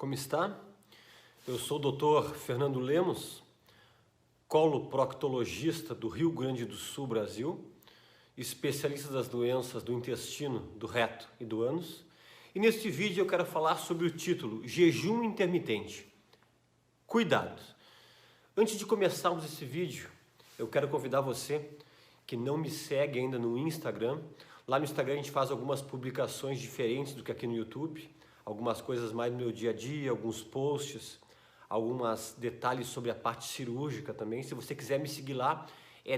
Como está? Eu sou o Dr. Fernando Lemos, coloproctologista do Rio Grande do Sul, Brasil, especialista das doenças do intestino, do reto e do ânus. E neste vídeo eu quero falar sobre o título Jejum Intermitente. Cuidado! Antes de começarmos esse vídeo, eu quero convidar você que não me segue ainda no Instagram. Lá no Instagram a gente faz algumas publicações diferentes do que aqui no YouTube, algumas coisas mais do meu dia a dia, alguns posts, alguns detalhes sobre a parte cirúrgica também. Se você quiser me seguir lá, é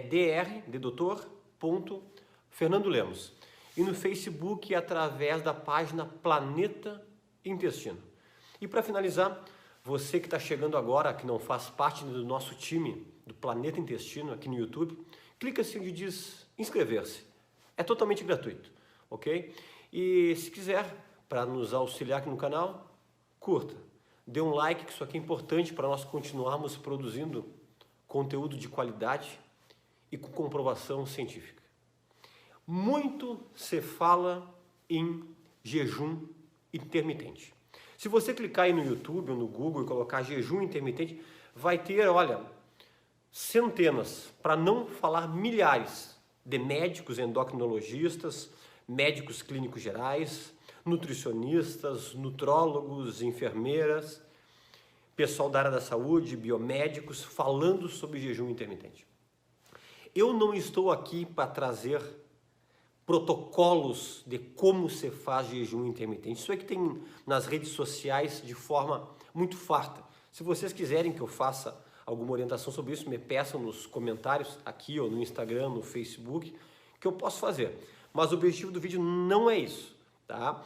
Fernando Lemos. E no Facebook através da página Planeta Intestino. E para finalizar, você que está chegando agora, que não faz parte do nosso time do Planeta Intestino aqui no YouTube, clica assim onde diz inscrever-se. É totalmente gratuito, ok? E se quiser, para nos auxiliar aqui no canal, curta. Dê um like, que isso aqui é importante para nós continuarmos produzindo conteúdo de qualidade e com comprovação científica. Muito se fala em jejum intermitente. Se você clicar aí no YouTube ou no Google e colocar jejum intermitente, vai ter, olha, centenas, para não falar milhares, de médicos endocrinologistas, médicos clínicos gerais, nutricionistas, nutrólogos, enfermeiras, pessoal da área da saúde, biomédicos, falando sobre jejum intermitente. Eu não estou aqui para trazer protocolos de como se faz jejum intermitente. Isso é que tem nas redes sociais de forma muito farta. Se vocês quiserem que eu faça alguma orientação sobre isso, me peçam nos comentários aqui ou no Instagram, no Facebook, que eu posso fazer. Mas o objetivo do vídeo não é isso, tá?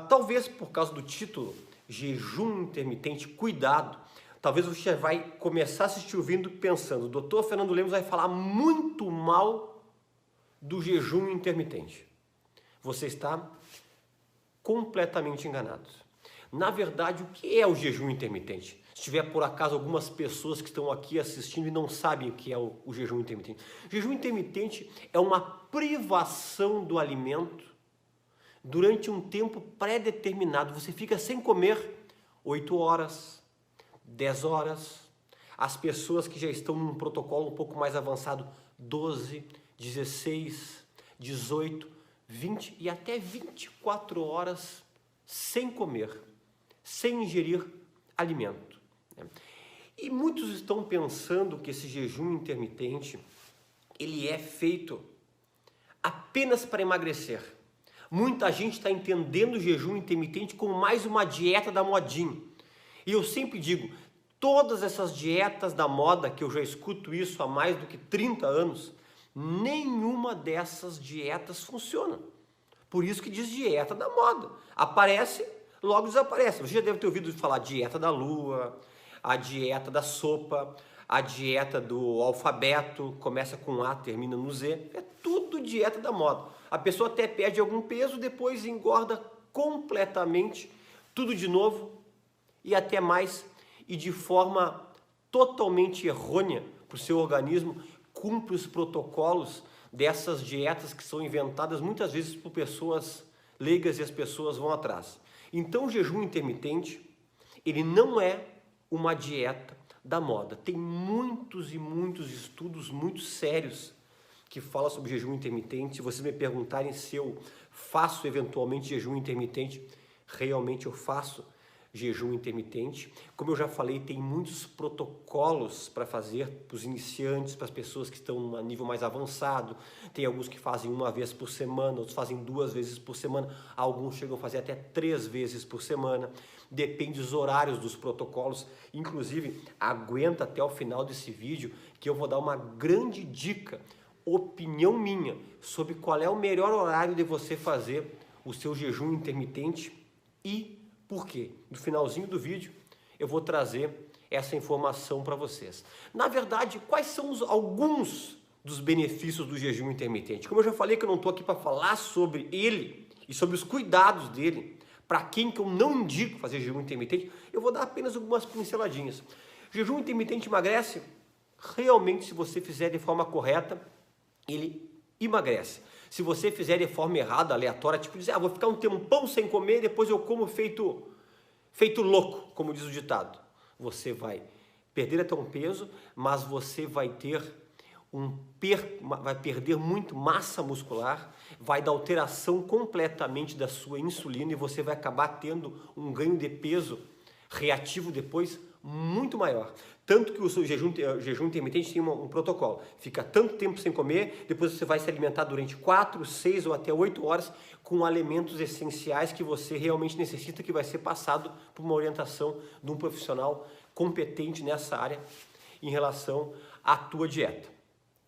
Talvez por causa do título, jejum intermitente, cuidado, talvez você vai começar a assistir o vídeo pensando, o Dr. Fernando Lemos vai falar muito mal do jejum intermitente. Você está completamente enganado. Na verdade, o que é o jejum intermitente? Se tiver por acaso algumas pessoas que estão aqui assistindo e não sabem o que é o jejum intermitente. O jejum intermitente é uma privação do alimento durante um tempo pré-determinado. Você fica sem comer 8 horas, 10 horas. As pessoas que já estão num protocolo um pouco mais avançado, 12, 16, 18, 20 e até 24 horas sem comer, sem ingerir alimento. E muitos estão pensando que esse jejum intermitente, ele é feito apenas para emagrecer. Muita gente está entendendo o jejum intermitente como mais uma dieta da modinha. E eu sempre digo, todas essas dietas da moda, que eu já escuto isso há mais do que 30 anos, nenhuma dessas dietas funciona. Por isso que diz dieta da moda. Aparece, logo desaparece. Você já deve ter ouvido falar dieta da lua, a dieta da sopa, a dieta do alfabeto, começa com A, termina no Z. É tudo dieta da moda. A pessoa até perde algum peso, depois engorda completamente, tudo de novo e até mais, e de forma totalmente errônea para o seu organismo, cumpre os protocolos dessas dietas que são inventadas muitas vezes por pessoas leigas e as pessoas vão atrás. Então o jejum intermitente, ele não é uma dieta da moda. Tem muitos e muitos estudos muito sérios que falam sobre jejum intermitente. Se vocês me perguntarem se eu faço eventualmente jejum intermitente, realmente eu faço jejum intermitente. Como eu já falei, tem muitos protocolos para fazer para os iniciantes, para as pessoas que estão a nível mais avançado. Tem alguns que fazem uma vez por semana, outros fazem 2 vezes por semana, alguns chegam a fazer até 3 vezes por semana. Depende dos horários dos protocolos. Inclusive, aguenta até o final desse vídeo que eu vou dar uma grande dica, opinião minha, sobre qual é o melhor horário de você fazer o seu jejum intermitente e por quê? No finalzinho do vídeo eu vou trazer essa informação para vocês. Na verdade, quais são alguns dos benefícios do jejum intermitente? Como eu já falei que eu não estou aqui para falar sobre ele e sobre os cuidados dele, para quem que eu não indico fazer jejum intermitente, eu vou dar apenas algumas pinceladinhas. Jejum intermitente emagrece? Realmente, se você fizer de forma correta, ele emagrece. Se você fizer de forma errada, aleatória, tipo dizer, vou ficar um tempão sem comer, depois eu como feito feito louco, como diz o ditado. Você vai perder até um peso, mas você vai ter vai perder muito massa muscular, vai dar alteração completamente da sua insulina e você vai acabar tendo um ganho de peso reativo depois muito maior. Tanto que o seu jejum intermitente tem um protocolo. Fica tanto tempo sem comer, depois você vai se alimentar durante 4, 6 ou até 8 horas com alimentos essenciais que você realmente necessita, que vai ser passado por uma orientação de um profissional competente nessa área em relação à tua dieta.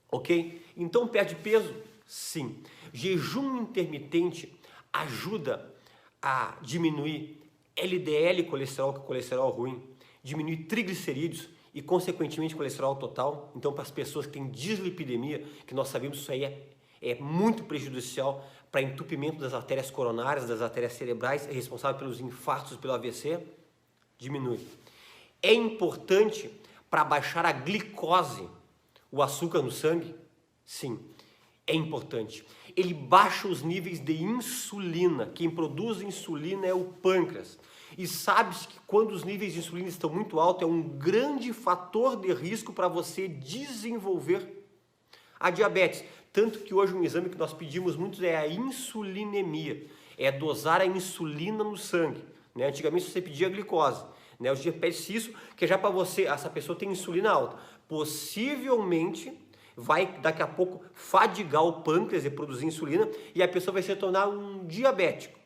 Ok? Então perde peso? Sim. Jejum intermitente ajuda a diminuir LDL colesterol, que é colesterol ruim, diminuir triglicerídeos e consequentemente colesterol total. Então para as pessoas que têm dislipidemia, que nós sabemos que isso aí é muito prejudicial para entupimento das artérias coronárias, das artérias cerebrais, é responsável pelos infartos, pelo AVC, diminui. É importante para baixar a glicose, o açúcar no sangue? Sim, é importante. Ele baixa os níveis de insulina. Quem produz insulina é o pâncreas. E sabe-se que quando os níveis de insulina estão muito altos, é um grande fator de risco para você desenvolver a diabetes. Tanto que hoje um exame que nós pedimos muito é a insulinemia. É dosar a insulina no sangue. Né? Antigamente você pedia a glicose. Né? Hoje em dia pede-se isso, que é já para você, essa pessoa tem insulina alta. Possivelmente vai daqui a pouco fadigar o pâncreas e produzir insulina e a pessoa vai se tornar um diabético.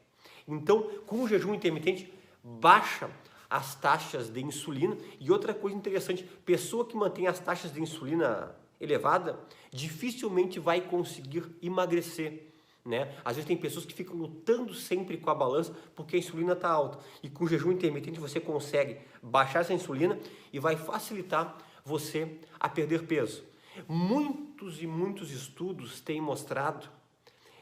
Então, com o jejum intermitente, baixa as taxas de insulina. E outra coisa interessante, pessoa que mantém as taxas de insulina elevada, dificilmente vai conseguir emagrecer. Né? Às vezes tem pessoas que ficam lutando sempre com a balança porque a insulina está alta. E com o jejum intermitente você consegue baixar essa insulina e vai facilitar você a perder peso. Muitos e muitos estudos têm mostrado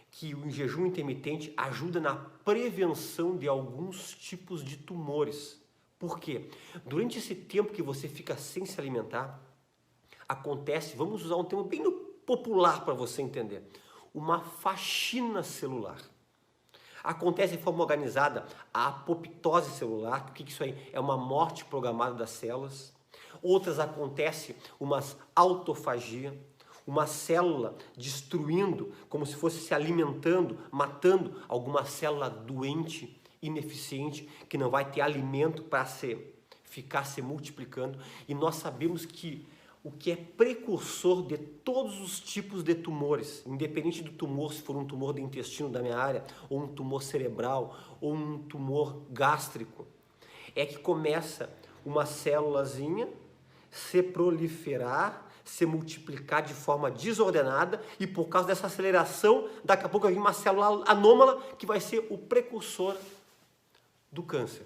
que o jejum intermitente ajuda na prevenção de alguns tipos de tumores. Por quê? Durante esse tempo que você fica sem se alimentar, acontece, vamos usar um termo bem popular para você entender, uma faxina celular. Acontece de forma organizada a apoptose celular. O que isso aí? É uma morte programada das células. Outras acontece uma autofagia, uma célula destruindo, como se fosse se alimentando, matando alguma célula doente, ineficiente, que não vai ter alimento para ficar se multiplicando. E nós sabemos que o que é precursor de todos os tipos de tumores, independente do tumor, se for um tumor do intestino da minha área, ou um tumor cerebral, ou um tumor gástrico, é que começa uma célulazinha se proliferar, se multiplicar de forma desordenada e por causa dessa aceleração, daqui a pouco vai vir uma célula anômala que vai ser o precursor do câncer.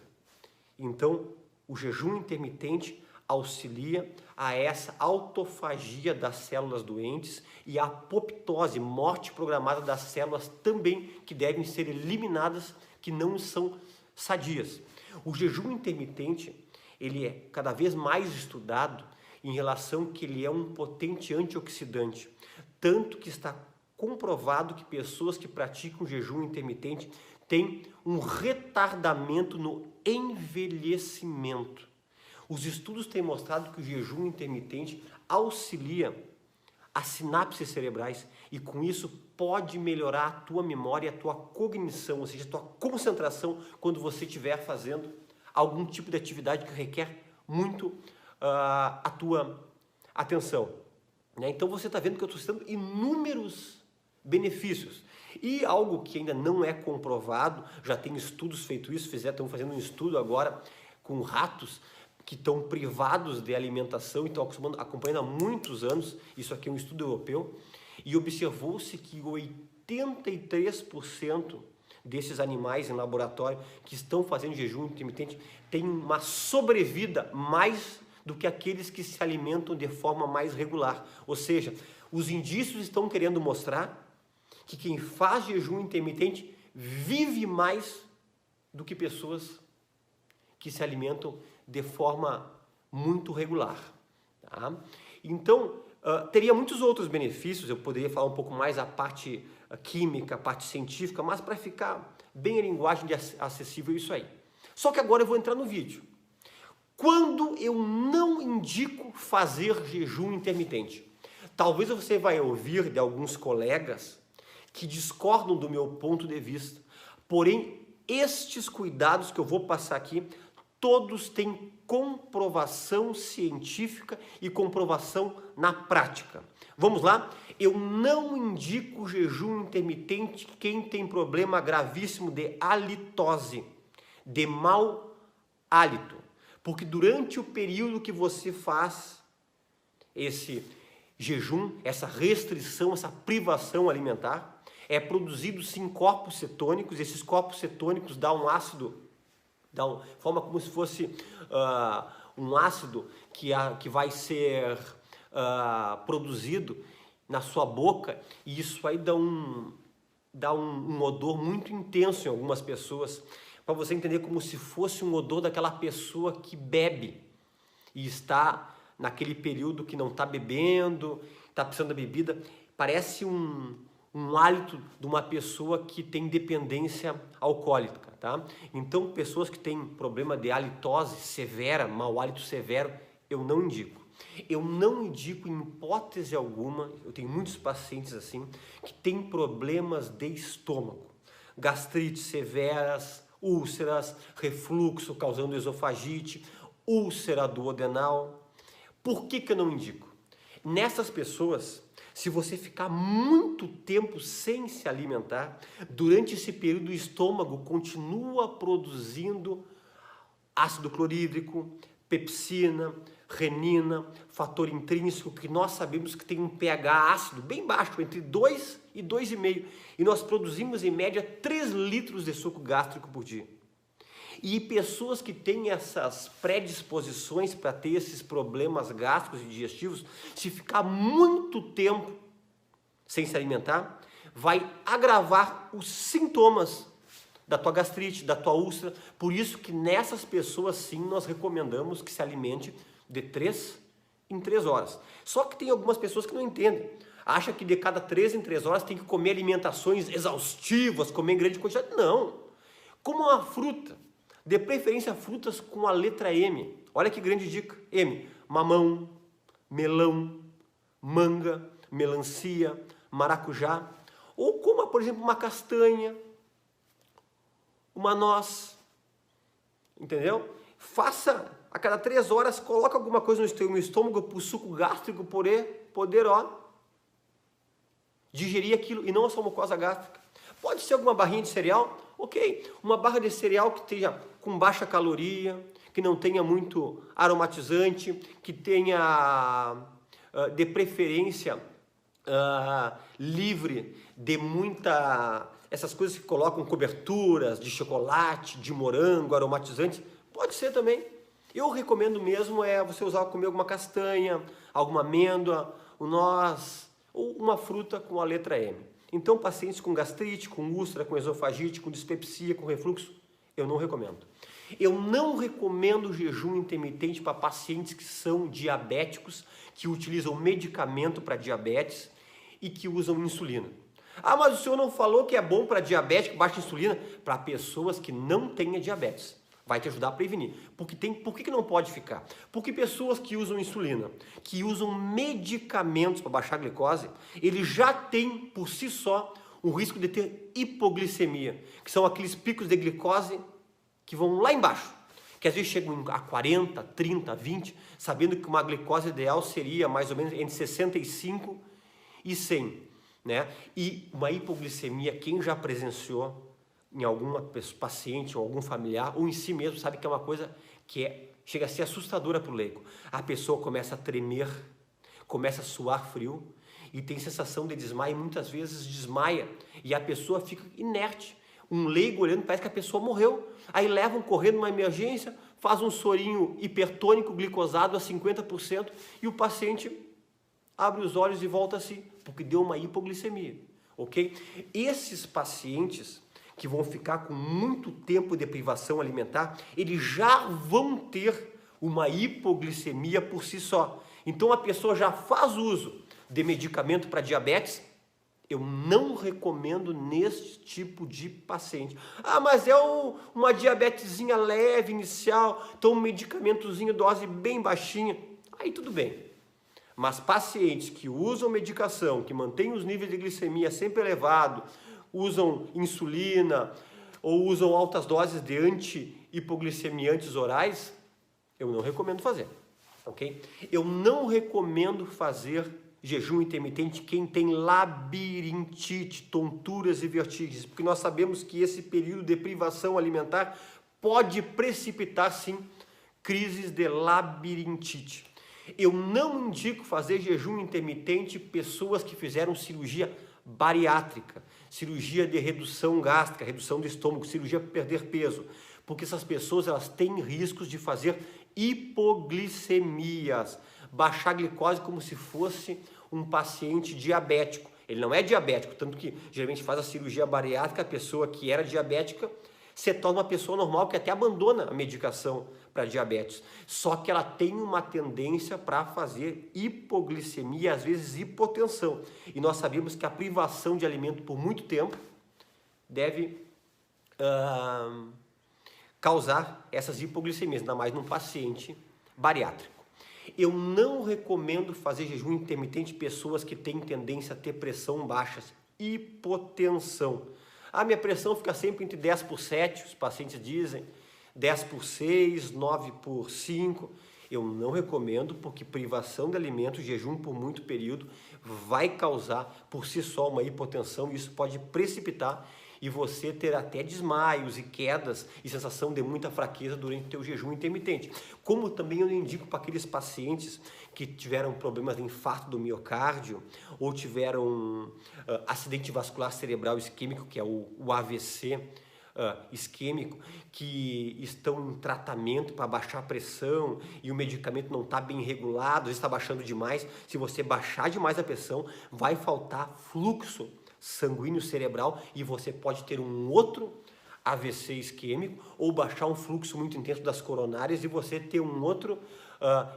Então, o jejum intermitente auxilia a essa autofagia das células doentes e a apoptose, morte programada das células também, que devem ser eliminadas, que não são sadias. O jejum intermitente, ele é cada vez mais estudado em relação que ele é um potente antioxidante, tanto que está comprovado que pessoas que praticam jejum intermitente têm um retardamento no envelhecimento. Os estudos têm mostrado que o jejum intermitente auxilia as sinapses cerebrais e com isso pode melhorar a tua memória, a tua cognição, ou seja, a tua concentração quando você estiver fazendo algum tipo de atividade que requer muito a tua atenção. Né? Então você está vendo que eu estou citando inúmeros benefícios. E algo que ainda não é comprovado, já tem estudos feito isso, estão fazendo um estudo agora com ratos que estão privados de alimentação e estão acompanhando há muitos anos, isso aqui é um estudo europeu, e observou-se que 83% desses animais em laboratório que estão fazendo jejum intermitente têm uma sobrevida mais do que aqueles que se alimentam de forma mais regular. Ou seja, os indícios estão querendo mostrar que quem faz jejum intermitente vive mais do que pessoas que se alimentam de forma muito regular. Tá? Então, teria muitos outros benefícios, eu poderia falar um pouco mais a parte química, a parte científica, mas para ficar bem em linguagem acessível isso aí. Só que agora eu vou entrar no vídeo. Quando eu não indico fazer jejum intermitente? Talvez você vai ouvir de alguns colegas que discordam do meu ponto de vista. Porém, estes cuidados que eu vou passar aqui, todos têm comprovação científica e comprovação na prática. Vamos lá? Eu não indico jejum intermitente quem tem problema gravíssimo de halitose, de mau hálito. Porque durante o período que você faz esse jejum, essa restrição, essa privação alimentar, é produzido sim corpos cetônicos. Esses corpos cetônicos dão um ácido, forma como se fosse um ácido que vai ser produzido na sua boca, e isso aí dá um odor muito intenso em algumas pessoas, para você entender, como se fosse um odor daquela pessoa que bebe e está naquele período que não está bebendo, está precisando da bebida. Parece um hálito de uma pessoa que tem dependência alcoólica, tá? Então, pessoas que têm problema de halitose severa, mau hálito severo, eu não indico. Eu não indico em hipótese alguma. Eu tenho muitos pacientes assim, que têm problemas de estômago, gastrites severas, úlceras, refluxo causando esofagite, úlcera duodenal. Por que eu não indico? Nessas pessoas, se você ficar muito tempo sem se alimentar, durante esse período o estômago continua produzindo ácido clorídrico, pepsina, renina, fator intrínseco, que nós sabemos que tem um pH ácido bem baixo, entre 2 e 2,5, e nós produzimos em média 3 litros de suco gástrico por dia. E pessoas que têm essas predisposições para ter esses problemas gástricos e digestivos, se ficar muito tempo sem se alimentar, vai agravar os sintomas da tua gastrite, da tua úlcera. Por isso que nessas pessoas sim nós recomendamos que se alimente de 3 em 3 horas. Só que tem algumas pessoas que não entendem. Acha que de cada 3 em 3 horas tem que comer alimentações exaustivas, comer em grande quantidade. Não. Como uma fruta. De preferência frutas com a letra M. Olha que grande dica. M. Mamão, melão, manga, melancia, maracujá. Ou coma, por exemplo, uma castanha, uma noz. Entendeu? Faça a cada 3 horas, coloca alguma coisa no estômago para o suco gástrico poder digerir aquilo, e não a sua mucosa gástrica. Pode ser alguma barrinha de cereal, ok. Uma barra de cereal que esteja com baixa caloria, que não tenha muito aromatizante, que tenha, de preferência, livre de essas coisas que colocam coberturas de chocolate, de morango, aromatizante. Pode ser também. Eu recomendo mesmo você comer alguma castanha, alguma amêndoa, um noz, ou uma fruta com a letra M. Então, pacientes com gastrite, com úlcera, com esofagite, com dispepsia, com refluxo, eu não recomendo. Eu não recomendo jejum intermitente para pacientes que são diabéticos, que utilizam medicamento para diabetes e que usam insulina. Ah, mas o senhor não falou que é bom para diabético, baixa insulina? Para pessoas que não tenham diabetes. Vai te ajudar a prevenir. Por que não pode ficar? Porque pessoas que usam insulina, que usam medicamentos para baixar a glicose, eles já têm por si só o risco de ter hipoglicemia, que são aqueles picos de glicose que vão lá embaixo, que às vezes chegam a 40, 30, 20, sabendo que uma glicose ideal seria mais ou menos entre 65 e 100, né? E uma hipoglicemia, quem já presenciou em alguma paciente ou algum familiar, ou em si mesmo, sabe que é uma coisa que chega a ser assustadora para o leigo. A pessoa começa a tremer, começa a suar frio e tem sensação de desmaio, muitas vezes desmaia e a pessoa fica inerte. Um leigo olhando, parece que a pessoa morreu. Aí levam correndo uma emergência, faz um sorinho hipertônico glicosado a 50% e o paciente abre os olhos e volta a si, porque deu uma hipoglicemia, ok? Esses pacientes que vão ficar com muito tempo de privação alimentar, eles já vão ter uma hipoglicemia por si só. Então a pessoa já faz uso de medicamento para diabetes, Eu não recomendo neste tipo de paciente. Ah, mas é uma diabetesinha leve, inicial, então um medicamentozinho, dose bem baixinha. Aí tudo bem. Mas pacientes que usam medicação, que mantêm os níveis de glicemia sempre elevados, usam insulina ou usam altas doses de anti-hipoglicemiantes orais, eu não recomendo fazer, ok? Eu não recomendo fazer jejum intermitente quem tem labirintite, tonturas e vertigens, porque nós sabemos que esse período de privação alimentar pode precipitar, sim, crises de labirintite. Eu não indico fazer jejum intermitente pessoas que fizeram cirurgia bariátrica, cirurgia de redução gástrica, redução do estômago, cirurgia para perder peso, porque essas pessoas elas têm riscos de fazer hipoglicemias, baixar a glicose como se fosse um paciente diabético. Ele não é diabético, tanto que geralmente faz a cirurgia bariátrica, a pessoa que era diabética se torna uma pessoa normal que até abandona a medicação para diabetes. Só que ela tem uma tendência para fazer hipoglicemia, às vezes hipotensão. E nós sabemos que a privação de alimento por muito tempo deve causar essas hipoglicemias, ainda mais num paciente bariátrico. Eu não recomendo fazer jejum intermitente pessoas que têm tendência a ter pressão baixa, hipotensão. A minha pressão fica sempre entre 10 por 7, os pacientes dizem, 10 por 6, 9 por 5. Eu não recomendo porque privação de alimentos, jejum por muito período, vai causar por si só uma hipotensão e isso pode precipitar e você ter até desmaios e quedas e sensação de muita fraqueza durante o teu jejum intermitente. Como também eu indico para aqueles pacientes que tiveram problemas de infarto do miocárdio ou tiveram acidente vascular cerebral isquêmico, que é o AVC isquêmico, que estão em tratamento para baixar a pressão e o medicamento não está bem regulado, às vezes está baixando demais. Se você baixar demais a pressão, vai faltar fluxo sanguíneo cerebral e você pode ter um outro AVC isquêmico ou baixar um fluxo muito intenso das coronárias e você ter um outro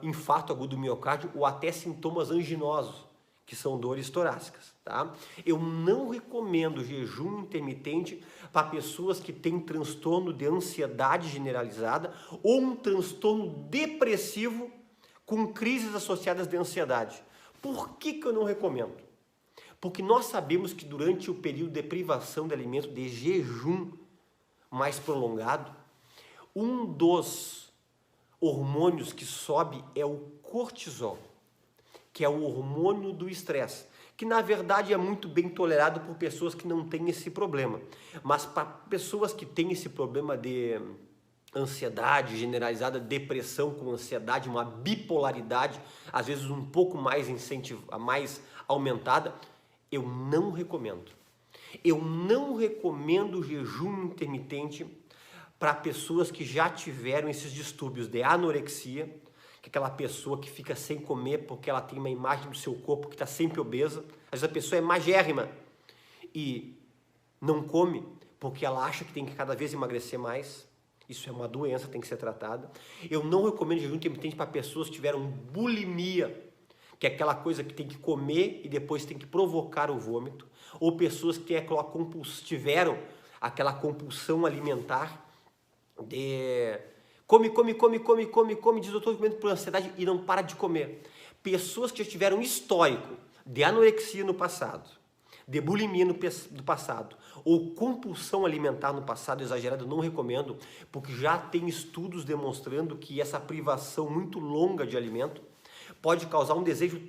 infarto agudo do miocárdio ou até sintomas anginosos, que são dores torácicas, tá? Eu não recomendo jejum intermitente para pessoas que têm transtorno de ansiedade generalizada ou um transtorno depressivo com crises associadas de ansiedade. Por que eu não recomendo? Porque nós sabemos que durante o período de privação de alimento, de jejum mais prolongado, um dos hormônios que sobe é o cortisol, que é o hormônio do estresse, que na verdade é muito bem tolerado por pessoas que não têm esse problema. Mas para pessoas que têm esse problema de ansiedade generalizada, depressão com ansiedade, uma bipolaridade, às vezes um pouco mais mais aumentada, eu não recomendo. Eu não recomendo jejum intermitente para pessoas que já tiveram esses distúrbios de anorexia, que é aquela pessoa que fica sem comer porque ela tem uma imagem do seu corpo que está sempre obesa. Às vezes a pessoa é magérrima e não come porque ela acha que tem que cada vez emagrecer mais. Isso é uma doença, tem que ser tratada. Eu não recomendo jejum intermitente para pessoas que tiveram bulimia, que é aquela coisa que tem que comer e depois tem que provocar o vômito, ou pessoas que tiveram aquela compulsão alimentar de come, diz eu estou comendo por ansiedade e não para de comer. Pessoas que já tiveram histórico de anorexia no passado, de bulimia no passado, ou compulsão alimentar no passado exagerada, eu não recomendo, porque já tem estudos demonstrando que essa privação muito longa de alimento pode causar um desejo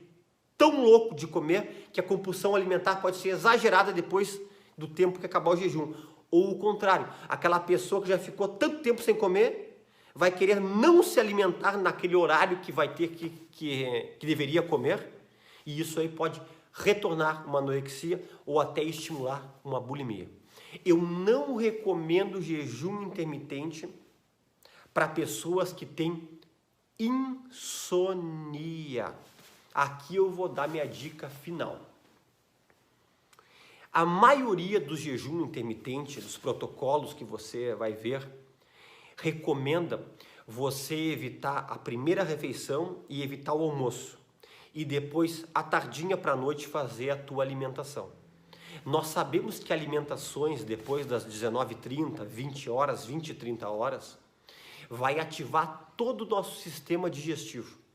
tão louco de comer que a compulsão alimentar pode ser exagerada depois do tempo que acabar o jejum. Ou o contrário, aquela pessoa que já ficou tanto tempo sem comer vai querer não se alimentar naquele horário que vai ter que deveria comer e isso aí pode retornar uma anorexia ou até estimular uma bulimia. Eu não recomendo jejum intermitente para pessoas que têm insônia. Aqui eu vou dar minha dica final. A maioria dos jejum intermitente, dos protocolos que você vai ver, recomenda você evitar a primeira refeição e evitar o almoço. E depois, à tardinha para a noite, fazer a tua alimentação. Nós sabemos que alimentações depois das 19h30, 20 horas, 20 e 30 horas, vai ativar todo o nosso sistema digestivo.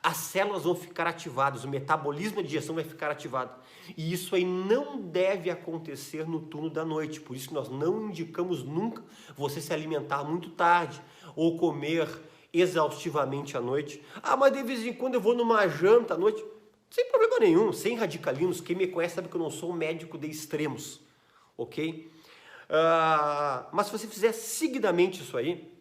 As células vão ficar ativadas, o metabolismo de digestão vai ficar ativado. E isso aí não deve acontecer no turno da noite. Por isso que nós não indicamos nunca você se alimentar muito tarde ou comer exaustivamente à noite. Ah, mas de vez em quando eu vou numa janta à noite. Sem problema nenhum, sem radicalismos. Quem me conhece sabe que eu não sou um médico de extremos, ok? Mas se você fizer seguidamente isso aí,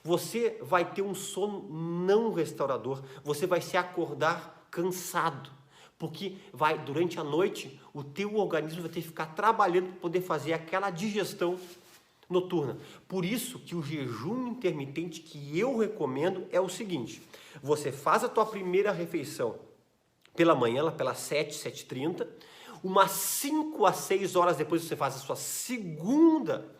você vai ter um sono não restaurador, você vai se acordar cansado, porque durante a noite o teu organismo vai ter que ficar trabalhando para poder fazer aquela digestão noturna. Por isso que o jejum intermitente que eu recomendo é o seguinte: você faz a tua primeira refeição pela manhã, pelas 7, 7h30, umas 5 a 6 horas depois você faz a sua segunda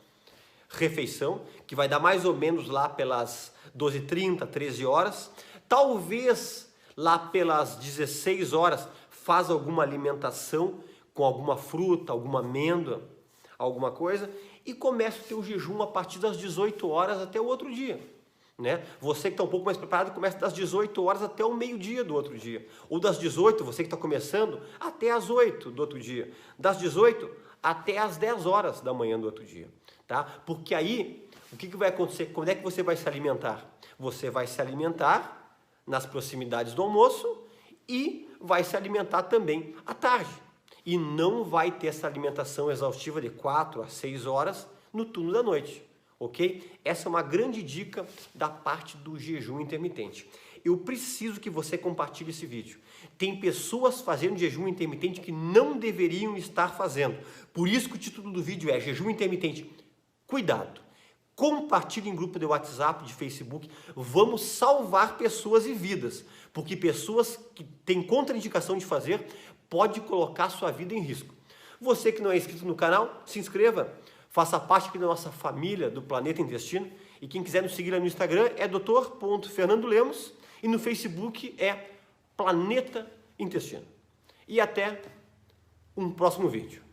refeição, que vai dar mais ou menos lá pelas 12h30, 13 horas. Talvez lá pelas 16 horas faz alguma alimentação com alguma fruta, alguma amêndoa, alguma coisa, e começa o teu jejum a partir das 18 horas até o outro dia. Né? Você que está um pouco mais preparado, começa das 18 horas até o meio-dia do outro dia. Ou das 18, você que está começando, até as 8 do outro dia. Das 18 até as 10 horas da manhã do outro dia. Tá? Porque aí, o que vai acontecer? Como é que você vai se alimentar? Você vai se alimentar nas proximidades do almoço e vai se alimentar também à tarde. E não vai ter essa alimentação exaustiva de 4 a 6 horas no turno da noite. Ok? Essa é uma grande dica da parte do jejum intermitente. Eu preciso que você compartilhe esse vídeo. Tem pessoas fazendo jejum intermitente que não deveriam estar fazendo. Por isso que o título do vídeo é Jejum Intermitente. Cuidado! Compartilhe em grupo de WhatsApp, de Facebook. Vamos salvar pessoas e vidas. Porque pessoas que têm contraindicação de fazer pode colocar sua vida em risco. Você que não é inscrito no canal, se inscreva. Faça parte aqui da nossa família do Planeta Intestino. E quem quiser nos seguir lá no Instagram é dr.fernandolemos e no Facebook é Planeta Intestino. E até um próximo vídeo.